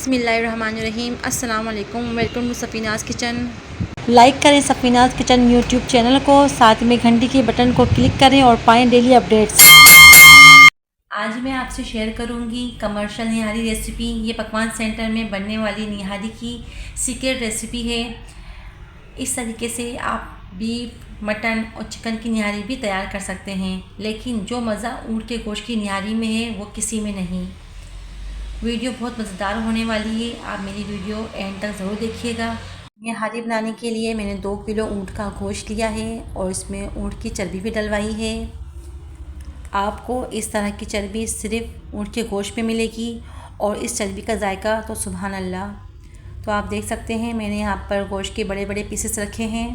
बिस्मिल्लाहिर्रहमानिर्रहीम। अस्सलाम वालेकुम। Welcome to Safinaz kitchen. Like करें सफ़ीनाज़ किचन यूट्यूब चैनल को, साथ में घंटी के बटन को क्लिक करें और पाएँ डेली अपडेट्स। आज मैं आपसे शेयर करूंगी कमर्शियल निहारी रेसिपी। ये पकवान सेंटर में बनने वाली निहारी की सीक्रेट रेसिपी है। इस तरीके से आप बीफ, मटन और चिकन की निहारी भी तैयार कर सकते हैं, लेकिन जो मज़ा ऊँट के गोश्त की निहारी में है वो किसी में नहीं। वीडियो बहुत मज़ेदार होने वाली है, आप मेरी वीडियो एंड तक ज़रूर देखिएगा। निहारी बनाने के लिए मैंने 2 किलो ऊँट का गोश्त लिया है और इसमें ऊँट की चर्बी भी डलवाई है। आपको इस तरह की चर्बी सिर्फ ऊँट के गोश्त में मिलेगी और इस चर्बी का जायका तो सुभान अल्लाह। तो आप देख सकते हैं मैंने यहाँ पर गोश्त के बड़े बड़े पीसेस रखे हैं।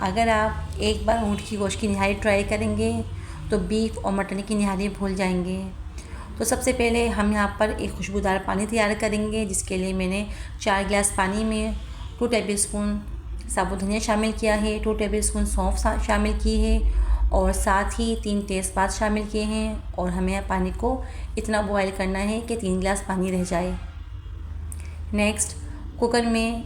अगर आप एक बार ऊँट की गोश्त की निहारी ट्राई करेंगे तो बीफ और मटन की निहारी भूल जाएंगे। तो सबसे पहले हम यहाँ पर एक खुशबूदार पानी तैयार करेंगे, जिसके लिए मैंने 4 गिलास पानी में 2 टेबलस्पून साबुत धनिया शामिल किया है, 2 टेबलस्पून सौंफ शामिल की है और साथ ही 3 तेज़पात शामिल किए हैं। और हमें यहाँ पानी को इतना बॉयल करना है कि 3 गिलास पानी रह जाए। नेक्स्ट, कुकर में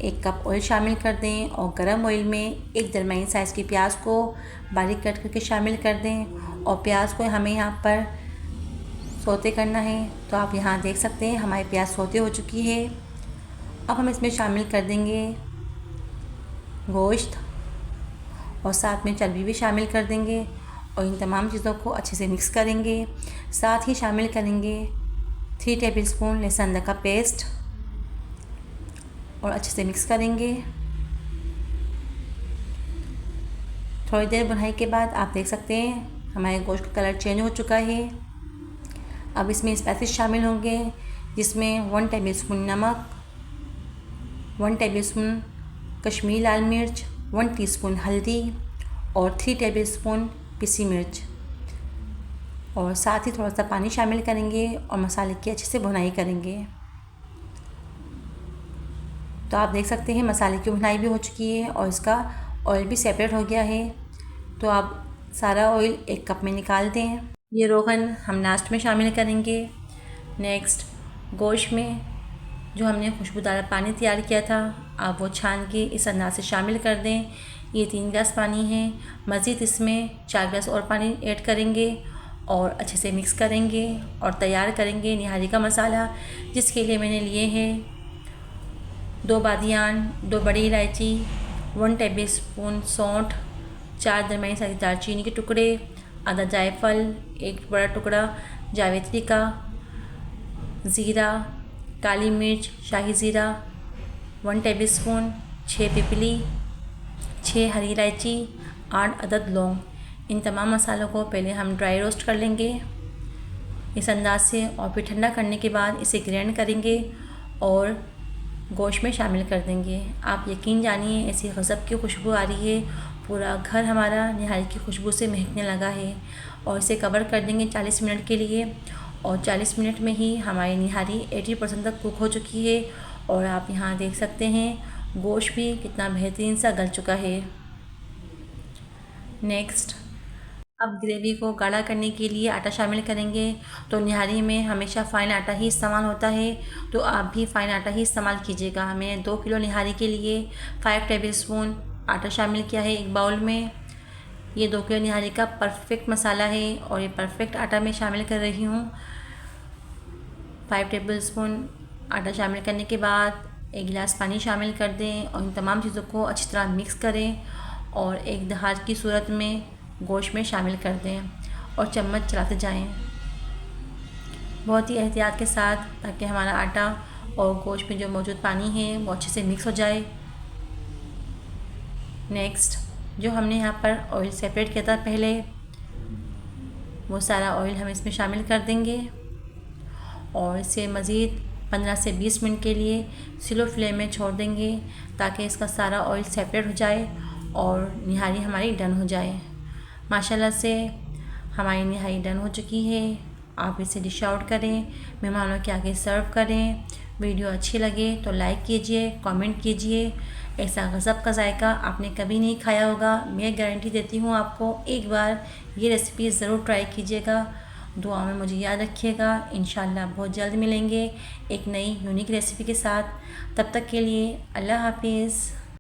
1 कप ऑयल शामिल कर दें और गरम ऑयल में एक दरमियानी साइज़ की प्याज को बारीक कट करके शामिल कर दें और प्याज को हमें यहाँ पर सौते करना है। तो आप यहाँ देख सकते हैं हमारी प्याज सौते हो चुकी है। अब हम इसमें शामिल कर देंगे गोश्त और साथ में चर्बी भी शामिल कर देंगे और इन तमाम चीज़ों को अच्छे से मिक्स करेंगे। साथ ही शामिल करेंगे 3 टेबलस्पून लहसुन अदरक का पेस्ट और अच्छे से मिक्स करेंगे। थोड़ी देर भुनाई के बाद आप देख सकते हैं हमारे गोश्त का कलर चेंज हो चुका है। अब इसमें स्पाइसेस शामिल होंगे, जिसमें 1 टेबलस्पून नमक, 1 टेबलस्पून कश्मीरी लाल मिर्च, 1 टीस्पून हल्दी और 3 टेबलस्पून पिसी मिर्च और साथ ही थोड़ा सा पानी शामिल करेंगे और मसाले की अच्छे से भुनाई करेंगे। तो आप देख सकते हैं मसाले की भुनाई भी हो चुकी है और इसका ऑयल भी सेपरेट हो गया है। तो आप सारा ऑयल एक कप में निकाल दें। ये रोगन हम लास्ट में शामिल करेंगे। नेक्स्ट, गोश्त में जो हमने खुशबूदार पानी तैयार किया था आप वो छान के इस अंदाज से शामिल कर दें। ये 3 गिलास पानी है, मज़ीद इसमें 4 गिलास और पानी ऐड करेंगे और अच्छे से मिक्स करेंगे और तैयार करेंगे निहारी का मसाला, जिसके लिए मैंने लिए हैं 2 बादियान, 2 बड़ी इलायची, 1 टेबलस्पून सौंठ, 4 दरमियानी साइज़ दालचीनी के टुकड़े, आधा जायफल, 1 बड़ा टुकड़ा जावित्री का, ज़ीरा, काली मिर्च, शाही ज़ीरा 1 टेबलस्पून, 6 पिपली, 6 हरी इलायची, 8 अदद लौंग। इन तमाम मसालों को पहले हम ड्राई रोस्ट कर लेंगे इस अंदाज से और फिर ठंडा करने के बाद इसे ग्राइंड करेंगे और गोश्त में शामिल कर देंगे। आप यकीन जानिए ऐसी गज़ब की खुशबू आ रही है, पूरा घर हमारा निहारी की खुशबू से महकने लगा है। और इसे कवर कर देंगे 40 मिनट के लिए और 40 मिनट में ही हमारी निहारी 80% तक कुक हो चुकी है। और आप यहाँ देख सकते हैं गोश्त भी कितना बेहतरीन सा गल चुका है। नेक्स्ट, अब ग्रेवी को गाढ़ा करने के लिए आटा शामिल करेंगे। तो निहारी में हमेशा फ़ाइन आटा ही इस्तेमाल होता है, तो आप भी फ़ाइन आटा ही इस्तेमाल कीजिएगा। मैंने 2 किलो निहारी के लिए 5 टेबलस्पून आटा शामिल किया है एक बाउल में। ये 2 किलो निहारी का परफेक्ट मसाला है और ये परफेक्ट आटा मैं शामिल कर रही हूँ। 5 टेबलस्पून आटा शामिल करने के बाद 1 गिलास पानी शामिल कर दें और इन तमाम चीज़ों को अच्छी तरह मिक्स करें और एक दहाड़ की सूरत में गोश्त में शामिल कर दें और चम्मच चलाते जाएं, बहुत ही एहतियात के साथ, ताकि हमारा आटा और गोश्त में जो मौजूद पानी है वो अच्छे से मिक्स हो जाए। नेक्स्ट, जो हमने यहाँ पर ऑयल सेपरेट किया था पहले, वो सारा ऑयल हम इसमें शामिल कर देंगे और इसे मज़ीद 15 से 20 मिनट के लिए स्लो फ्लेम में छोड़ देंगे, ताकि इसका सारा ऑयल सेपरेट हो जाए और निहारी हमारी डन हो जाए। माशाल्लाह से हमारी निहारी डन हो चुकी है। आप इसे डिश आउट करें, मेहमानों के आगे सर्व करें। वीडियो अच्छी लगे तो लाइक कीजिए, कमेंट कीजिए। ऐसा गज़ब का जायका आपने कभी नहीं खाया होगा। मैं गारंटी देती हूँ आपको, एक बार ये रेसिपी ज़रूर ट्राई कीजिएगा दुआ में मुझे याद रखिएगा। इंशाल्लाह बहुत जल्द मिलेंगे एक नई यूनिक रेसिपी के साथ। तब तक के लिए अल्लाह हाफिज़।